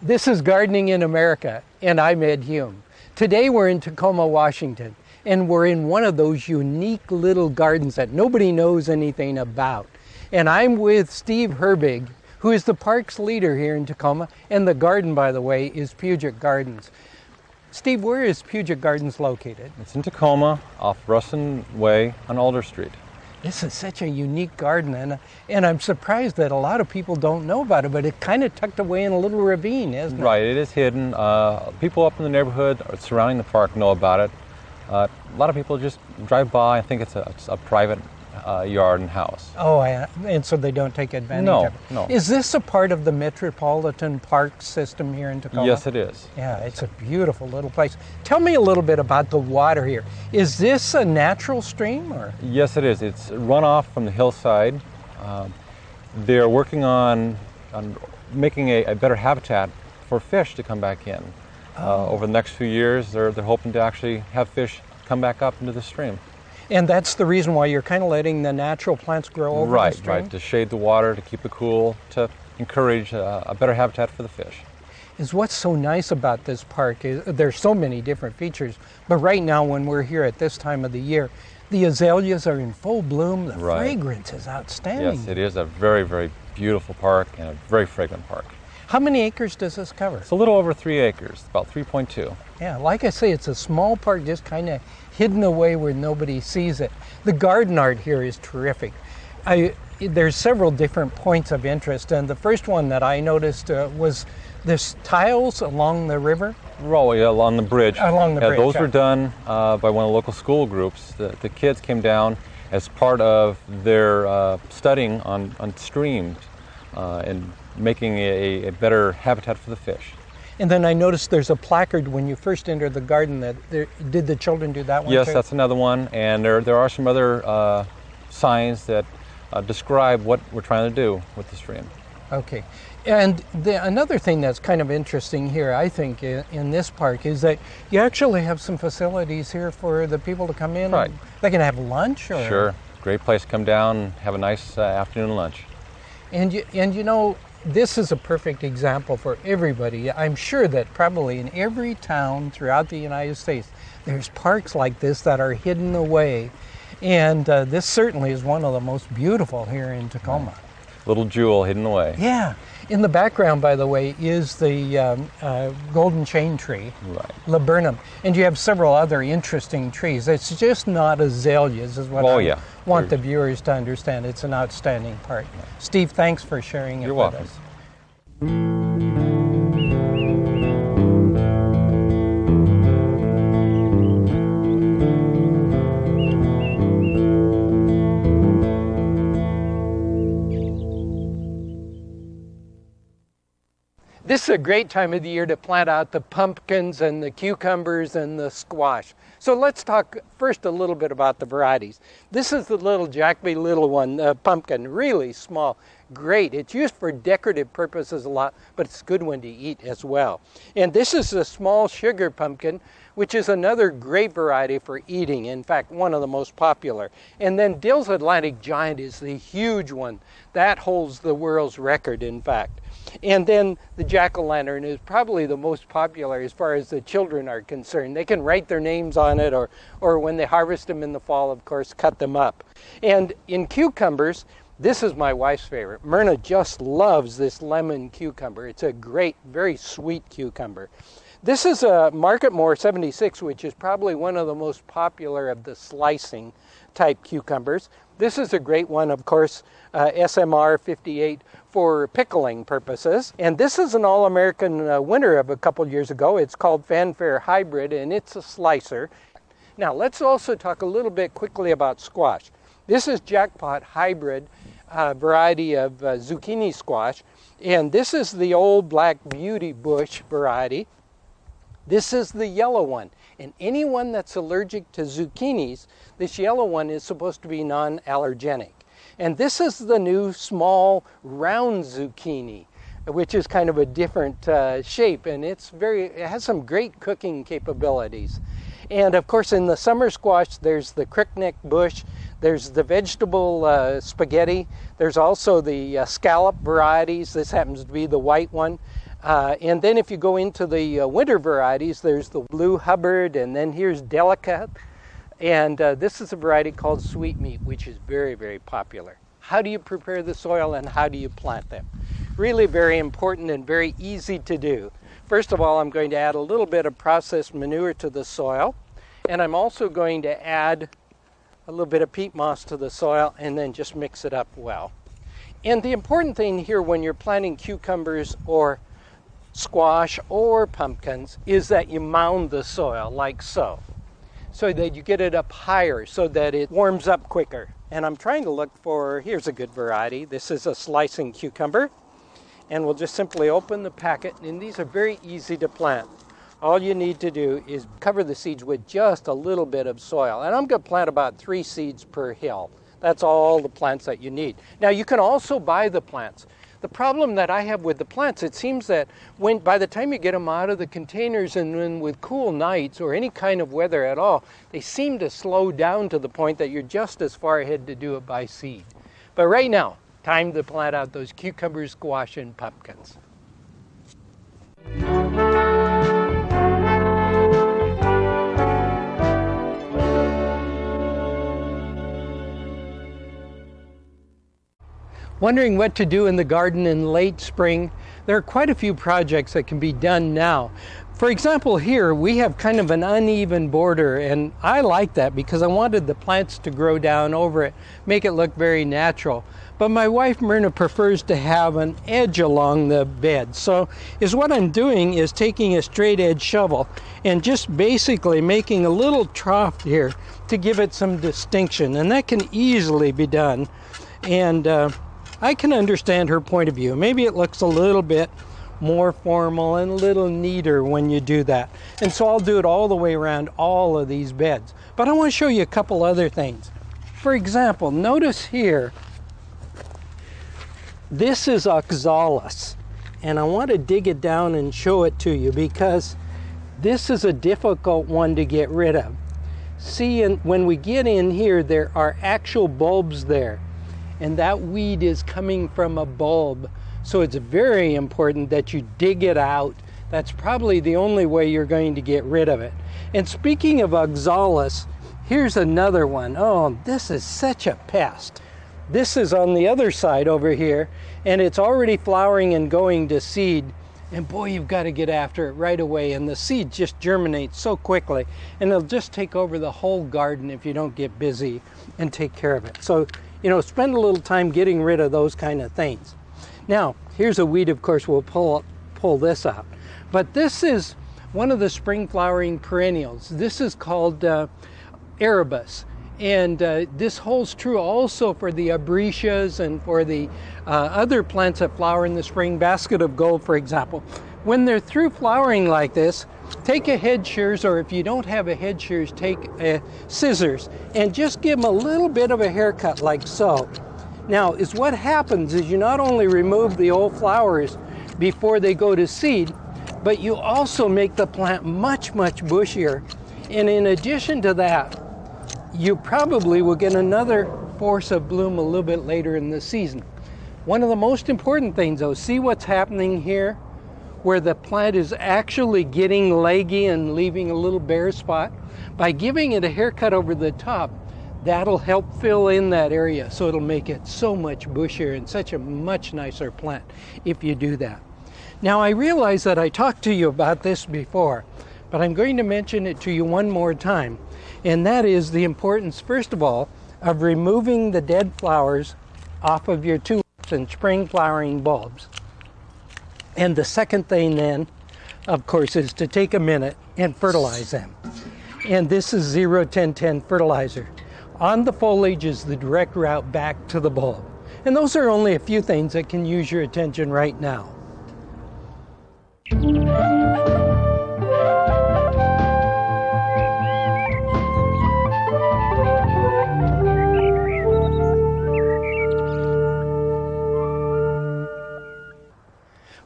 This is Gardening in America, and I'm Ed Hume. Today we're in Tacoma, Washington, and we're in one of those unique little gardens that nobody knows anything about. And I'm with Steve Herbig, who is the parks leader here in Tacoma, and the garden, by the way, is Puget Gardens. Steve, where is Puget Gardens located? It's in Tacoma, off Russin Way on Alder Street. This is such a unique garden, and I'm surprised that a lot of people don't know about it, but it's kind of tucked away in a little ravine, isn't it? Right, it is hidden. People up in the neighborhood surrounding the park know about it. A lot of people just drive by and think it's a private yard and house. Oh, and so they don't take advantage of it? No. Is this a part of the Metropolitan Park system here in Tacoma? Yes, it is. Yeah, it's a beautiful little place. Tell me a little bit about the water here. Is this a natural stream? Or? Yes, it is. It's runoff from the hillside. They're working on making a better habitat for fish to come back in. Over the next few years, they're hoping to actually have fish come back up into the stream. And that's the reason why you're kind of letting the natural plants grow over the stream? Right, to shade the water, to keep it cool, to encourage a better habitat for the fish. Is what's so nice about this park is there's so many different features, but right now when we're here at this time of the year, the azaleas are in full bloom. The fragrance is outstanding. Yes, it is a very, very beautiful park and a very fragrant park. How many acres does this cover? It's a little over 3 acres, about 3.2. Yeah, like I say, it's a small park just kind of hidden away where nobody sees it. The garden art here is terrific. There's several different points of interest, and the first one that I noticed was this tiles along the river. Oh, yeah, along the bridge. Along the bridge. Those were done by one of the local school groups. The kids came down as part of their studying on streams and making a better habitat for the fish. And then I noticed there's a placard when you first enter the garden that did the children do that one Yes, too? that's another one. And there are some other signs that describe what we're trying to do with the stream. Okay. And another thing that's kind of interesting here, I think, in this park is that you actually have some facilities here for the people to come in. Right. They can have lunch? Or? Sure. Great place to come down and have a nice afternoon lunch. And you know, this is a perfect example for everybody. I'm sure that probably in every town throughout the United States, there's parks like this that are hidden away. And this certainly is one of the most beautiful here in Tacoma. Little jewel hidden away. Yeah. In the background, by the way, is the golden chain tree, laburnum. And you have several other interesting trees. It's just not azaleas, is what I want the viewers to understand. It's an outstanding park. Steve, thanks for sharing it with us. You're welcome. This is a great time of the year to plant out the pumpkins and the cucumbers and the squash. So let's talk first a little bit about the varieties. This is the little Jacoby little one, pumpkin, really small, great. It's used for decorative purposes a lot, but it's a good one to eat as well. And this is the small sugar pumpkin, which is another great variety for eating. In fact, one of the most popular. And then Dill's Atlantic Giant is the huge one. That holds the world's record, in fact. And then the jack-o'-lantern is probably the most popular as far as the children are concerned. They can write their names on it, or when they harvest them in the fall, of course, cut them up. And in cucumbers, this is my wife's favorite. Myrna just loves this lemon cucumber. It's a great, very sweet cucumber. This is a Marketmore 76, which is probably one of the most popular of the slicing type cucumbers. This is a great one, of course, SMR 58 for pickling purposes. And this is an All-American winner of a couple years ago. It's called Fanfare Hybrid, and it's a slicer. Now, let's also talk a little bit quickly about squash. This is Jackpot Hybrid variety of zucchini squash, and this is the old black beauty bush variety. This is the yellow one, and anyone that's allergic to zucchinis, this yellow one is supposed to be non-allergenic. And this is the new small round zucchini, which is kind of a different shape, and it has some great cooking capabilities. And of course, in the summer squash, there's the crickneck bush, there's the vegetable spaghetti, there's also the scallop varieties. This happens to be the white one. And then if you go into the winter varieties, there's the Blue Hubbard, and then here's Delicate. And this is a variety called Sweetmeat, which is very, very popular. How do you prepare the soil and how do you plant them? Really very important and very easy to do. First of all, I'm going to add a little bit of processed manure to the soil. And I'm also going to add a little bit of peat moss to the soil and then just mix it up well. And the important thing here when you're planting cucumbers or squash or pumpkins is that you mound the soil like so that you get it up higher so that it warms up quicker. And I'm trying to look for, here's a good variety. This is a slicing cucumber. And we'll just simply open the packet, and these are very easy to plant. All you need to do is cover the seeds with just a little bit of soil. And I'm going to plant about 3 seeds per hill. That's all the plants that you need. Now you can also buy the plants. The problem that I have with the plants, it seems that by the time you get them out of the containers and when with cool nights or any kind of weather at all, they seem to slow down to the point that you're just as far ahead to do it by seed. But right now, time to plant out those cucumbers, squash, and pumpkins. Wondering what to do in the garden in late spring? There are quite a few projects that can be done now. For example, here we have kind of an uneven border, and I like that because I wanted the plants to grow down over it, make it look very natural. But my wife Myrna prefers to have an edge along the bed. So what I'm doing is taking a straight edge shovel and just basically making a little trough here to give it some distinction, and that can easily be done. And I can understand her point of view. Maybe it looks a little bit more formal and a little neater when you do that. And so I'll do it all the way around all of these beds. But I want to show you a couple other things. For example, notice here, this is oxalis. And I want to dig it down and show it to you because this is a difficult one to get rid of. See, when we get in here, there are actual bulbs there. And that weed is coming from a bulb. So it's very important that you dig it out. That's probably the only way you're going to get rid of it. And speaking of oxalis, here's another one. Oh, this is such a pest. This is on the other side over here, and it's already flowering and going to seed. And boy, you've got to get after it right away. And the seed just germinates so quickly. And it'll just take over the whole garden if you don't get busy and take care of it. So, spend a little time getting rid of those kind of things. Now, here's a weed, of course, we'll pull this out. But this is one of the spring flowering perennials. This is called Erebus. And this holds true also for the abricias and for the other plants that flower in the spring, basket of gold, for example. When they're through flowering like this, take a head shears, or if you don't have a head shears, take scissors and just give them a little bit of a haircut like so. Now, what happens is you not only remove the old flowers before they go to seed, but you also make the plant much, much bushier. And in addition to that, you probably will get another force of bloom a little bit later in the season. One of the most important things, though, see what's happening here? Where the plant is actually getting leggy and leaving a little bare spot. By giving it a haircut over the top, that'll help fill in that area, so it'll make it so much bushier and such a much nicer plant if you do that. Now, I realize that I talked to you about this before, but I'm going to mention it to you one more time, and that is the importance, first of all, of removing the dead flowers off of your tulips and spring flowering bulbs. And the second thing then, of course, is to take a minute and fertilize them. And this is 0-10-10 fertilizer. On the foliage is the direct route back to the bulb. And those are only a few things that can use your attention right now.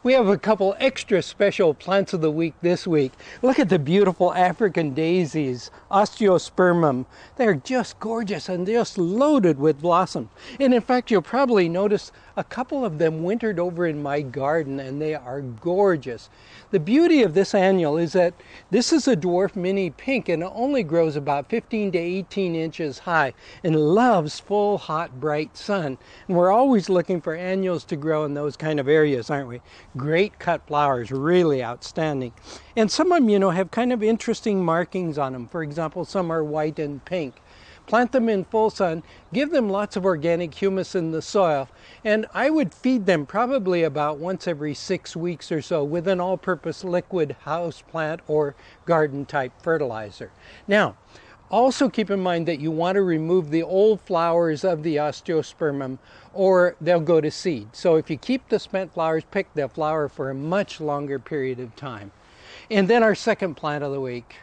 We have a couple extra special plants of the week this week. Look at the beautiful African daisies, osteospermum. They're just gorgeous and just loaded with blossom. And in fact, you'll probably notice A couple of them wintered over in my garden, and they are gorgeous. The beauty of this annual is that this is a dwarf mini pink, and it only grows about 15 to 18 inches high and loves full, hot, bright sun. And we're always looking for annuals to grow in those kind of areas, aren't we? Great cut flowers, really outstanding. And some of them, you know, have kind of interesting markings on them. For example, some are white and pink. Plant them in full sun, give them lots of organic humus in the soil, and I would feed them probably about once every 6 weeks or so with an all-purpose liquid houseplant or garden-type fertilizer. Now, also keep in mind that you want to remove the old flowers of the osteospermum or they'll go to seed. So if you keep the spent flowers picked, they'll flower for a much longer period of time. And then our second plant of the week.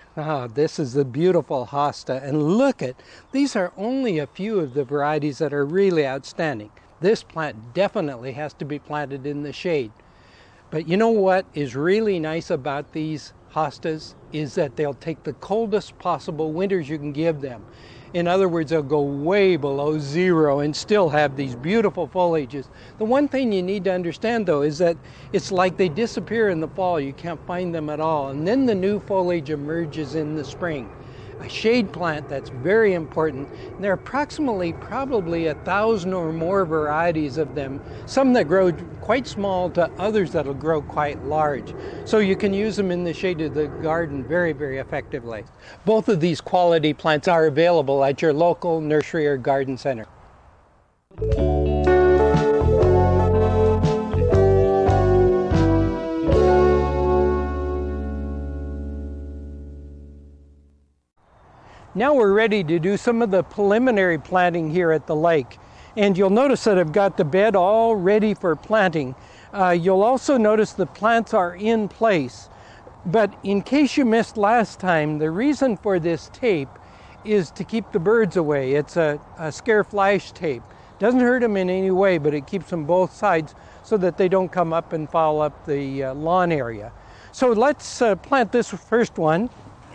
This is the beautiful hosta. And look at, these are only a few of the varieties that are really outstanding. This plant definitely has to be planted in the shade. But you know what is really nice about these hostas is that they'll take the coldest possible winters you can give them. In other words, they'll go way below zero and still have these beautiful foliages. The one thing you need to understand, though, is that it's like they disappear in the fall. You can't find them at all. And then the new foliage emerges in the spring. A shade plant, that's very important. And there are approximately probably 1,000 or more varieties of them, some that grow quite small to others that'll grow quite large. So you can use them in the shade of the garden very, very effectively. Both of these quality plants are available at your local nursery or garden center. Now we're ready to do some of the preliminary planting here at the lake. And you'll notice that I've got the bed all ready for planting. You'll also notice the plants are in place. But in case you missed last time, the reason for this tape is to keep the birds away. It's a scare flash tape. Doesn't hurt them in any way, but it keeps them both sides so that they don't come up and foul up the lawn area. So let's plant this first one.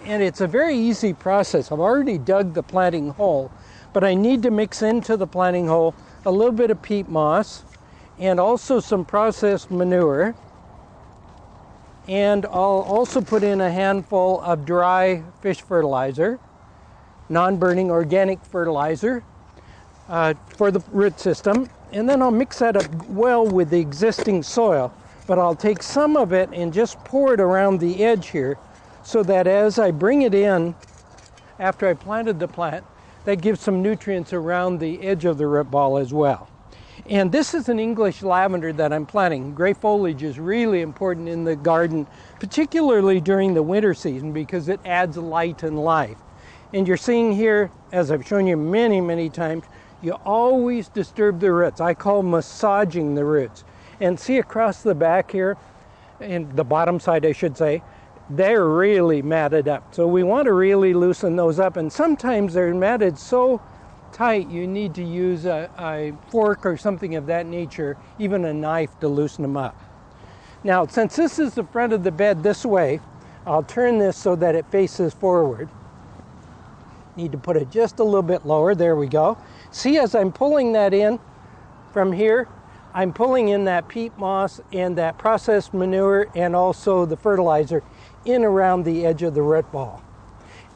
And it's a very easy process. I've already dug the planting hole, but I need to mix into the planting hole a little bit of peat moss and also some processed manure. And I'll also put in a handful of dry fish fertilizer, non-burning organic fertilizer for the root system. And then I'll mix that up well with the existing soil, but I'll take some of it and just pour it around the edge here, so that as I bring it in, after I planted the plant, that gives some nutrients around the edge of the root ball as well. And this is an English lavender that I'm planting. Gray foliage is really important in the garden, particularly during the winter season, because it adds light and life. And you're seeing here, as I've shown you many, many times, you always disturb the roots. I call massaging the roots. And see across the back here, and the bottom side I should say, they're really matted up. So we want to really loosen those up. And sometimes they're matted so tight you need to use a fork or something of that nature, even a knife, to loosen them up. Now, since this is the front of the bed this way, I'll turn this so that it faces forward. Need to put it just a little bit lower. There we go. See, as I'm pulling that in from here, I'm pulling in that peat moss and that processed manure and also the fertilizer in around the edge of the root ball.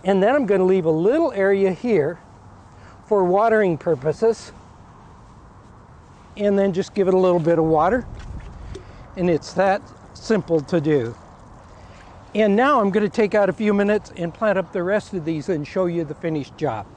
And then I'm going to leave a little area here for watering purposes, and then just give it a little bit of water. And it's that simple to do. And now I'm going to take out a few minutes and plant up the rest of these and show you the finished job.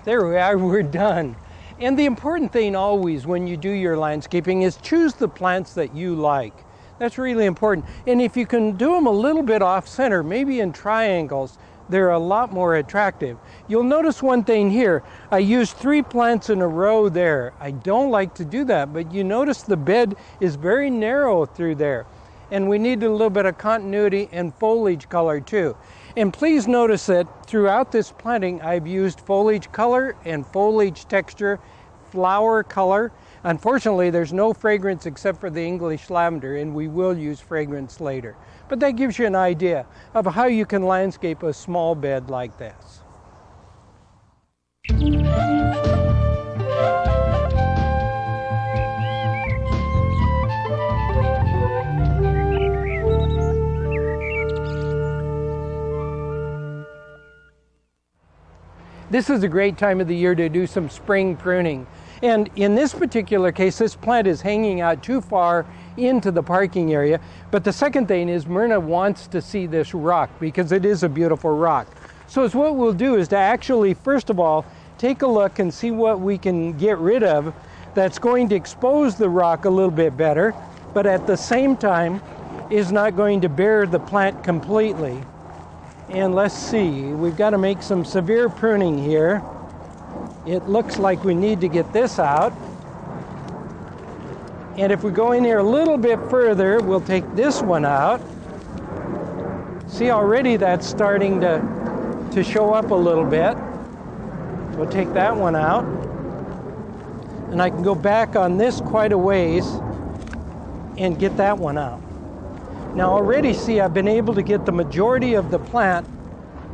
There we are, we're done. And the important thing always when you do your landscaping is choose the plants that you like. That's really important. And if you can do them a little bit off center, maybe in triangles, they're a lot more attractive. You'll notice one thing here. I used 3 plants in a row there. I don't like to do that, but you notice the bed is very narrow through there. And we need a little bit of continuity and foliage color too. And please notice that throughout this planting, I've used foliage color and foliage texture, flower color. Unfortunately, there's no fragrance except for the English lavender, and we will use fragrance later. But that gives you an idea of how you can landscape a small bed like this. this is a great time of the year to do some spring pruning. And in this particular case, this plant is hanging out too far into the parking area. But the second thing is Myrna wants to see this rock because it is a beautiful rock. So what we'll do is to actually, first of all, take a look and see what we can get rid of that's going to expose the rock a little bit better, but at the same time is not going to bare the plant completely. And let's see, we've got to make some severe pruning here. It looks like we need to get this out. And if we go in here a little bit further, we'll take this one out. See, already that's starting to show up a little bit. We'll take that one out. And I can go back on this quite a ways and get that one out. Now already see I've been able to get the majority of the plant,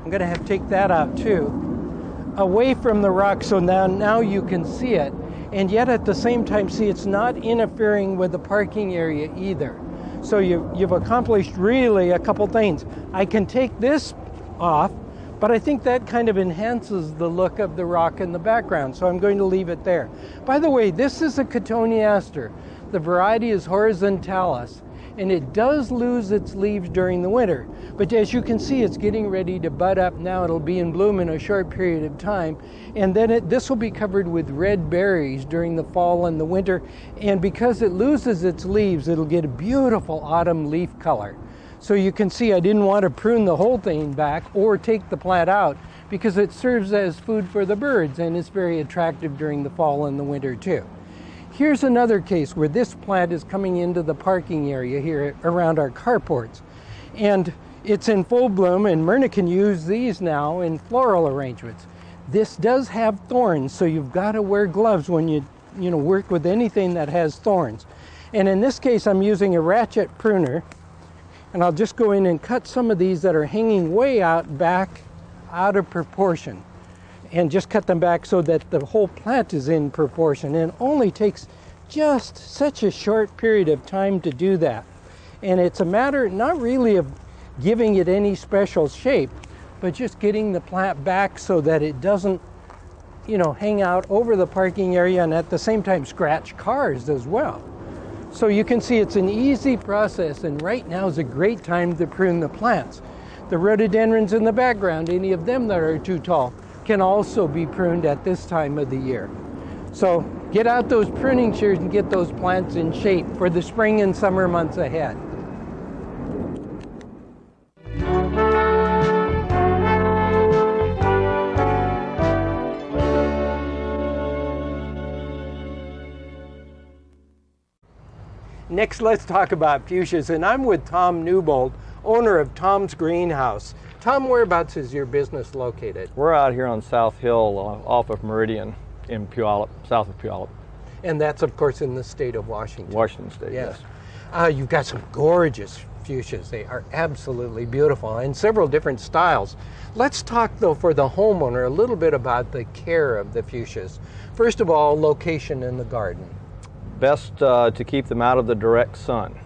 I'm going to have to take that out too, away from the rock so now you can see it. And yet at the same time, see, it's not interfering with the parking area either. So you've accomplished really a couple things. I can take this off, but I think that kind of enhances the look of the rock in the background, so I'm going to leave it there. By the way, this is a cotoneaster. The variety is horizontalis, and it does lose its leaves during the winter. But as you can see, it's getting ready to bud up now. It'll be in bloom in a short period of time, and then this will be covered with red berries during the fall and the winter, and because it loses its leaves, it'll get a beautiful autumn leaf color. So you can see I didn't want to prune the whole thing back or take the plant out because it serves as food for the birds and it's very attractive during the fall and the winter too. Here's another case where this plant is coming into the parking area here around our carports. And it's in full bloom, and Myrna can use these now in floral arrangements. This does have thorns, so you've got to wear gloves when you work with anything that has thorns. And in this case, I'm using a ratchet pruner, and I'll just go in and cut some of these that are hanging way out back, out of proportion, and just cut them back so that the whole plant is in proportion. And it only takes just such a short period of time to do that. And it's a matter not really of giving it any special shape, but just getting the plant back so that it doesn't, hang out over the parking area and at the same time scratch cars as well. So you can see it's an easy process, and right now is a great time to prune the plants. The rhododendrons in the background, any of them that are too tall, can also be pruned at this time of the year. So get out those pruning shears and get those plants in shape for the spring and summer months ahead. Next, let's talk about fuchsias, and I'm with Tom Newbold, owner of Tom's Greenhouse. Tom, whereabouts is your business located? We're out here on South Hill off of Meridian in Puyallup, south of Puyallup. And that's, of course, in the state of Washington. Washington State, yes. You've got some gorgeous fuchsias. They are absolutely beautiful in several different styles. Let's talk, though, for the homeowner a little bit about the care of the fuchsias. First of all, location in the garden. Best to keep them out of the direct sun.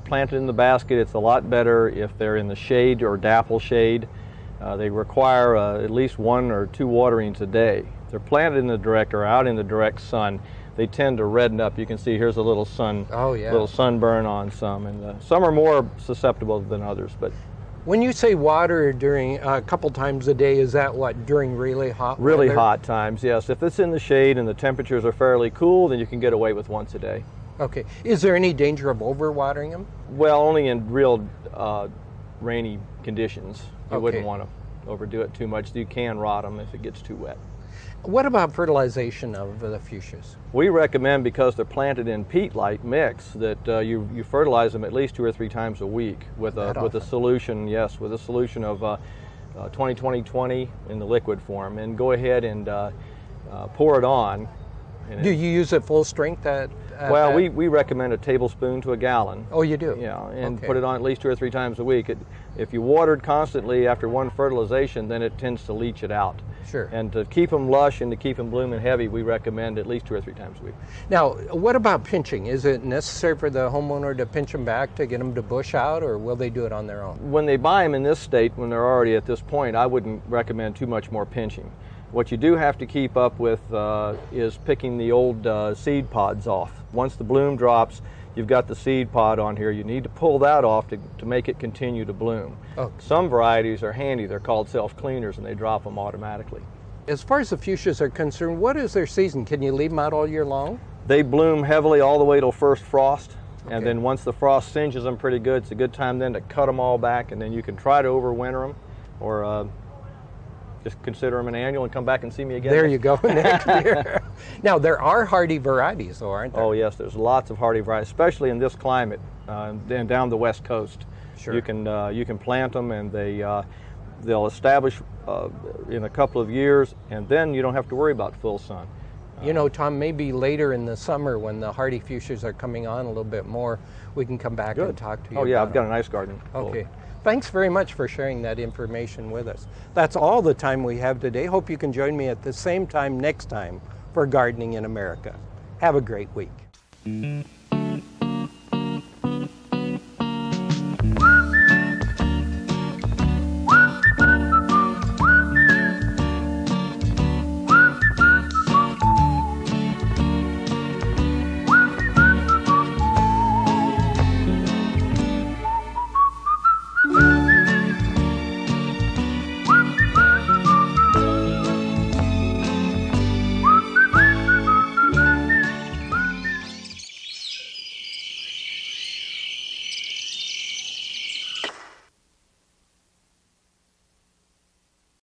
Planted in the basket, it's a lot better if they're in the shade or dapple shade. They require at least 1 or 2 waterings a day. If they're planted in the direct or out in the direct sun, they tend to redden up. You can see here's a little little sunburn on some, and some are more susceptible than others. But when you say water during a couple times a day, is that what, during really hot weather? Really hot times, yes. If it's in the shade and the temperatures are fairly cool, then you can get away with once a day. Okay. Is there any danger of overwatering them? Well, only in real rainy conditions. You wouldn't want to overdo it too much. You can rot them if it gets too wet. What about fertilization of the fuchsias? We recommend, because they're planted in peat-like mix, that you fertilize them at least 2 or 3 times a week with a solution. Yes, with a solution of 20-20-20 in the liquid form, and go ahead and pour it on. Do you use it full strength well, we recommend a tablespoon to a gallon. Oh, you do? Yeah, and put it on at least 2 or 3 times a week. If you watered constantly after one fertilization, then it tends to leach it out. Sure. And to keep them lush and to keep them blooming heavy, we recommend at least 2 or 3 times a week. Now, what about pinching? Is it necessary for the homeowner to pinch them back to get them to bush out, or will they do it on their own? When they buy them in this state, when they're already at this point, I wouldn't recommend too much more pinching. What you do have to keep up with is picking the old seed pods off. Once the bloom drops, you've got the seed pod on here. You need to pull that off to make it continue to bloom. Oh. Some varieties are handy. They're called self-cleaners, and they drop them automatically. As far as the fuchsias are concerned, what is their season? Can you leave them out all year long? They bloom heavily all the way till first frost. Okay. And then once the frost singes them pretty good, it's a good time then to cut them all back, and then you can try to overwinter them, or just consider them an annual and come back and see me again. There you go, next year. Now, there are hardy varieties, though, aren't there? Oh, yes, there's lots of hardy varieties, especially in this climate, and down the west coast. Sure. You can plant them, and they'll establish in a couple of years, and then you don't have to worry about full sun. You know, Tom, maybe later in the summer when the hardy fuchsias are coming on a little bit more, we can come back and talk to you. Oh, yeah, about I've got an ice garden. Okay. Thanks very much for sharing that information with us. That's all the time we have today. Hope you can join me at the same time next time for Gardening in America. Have a great week.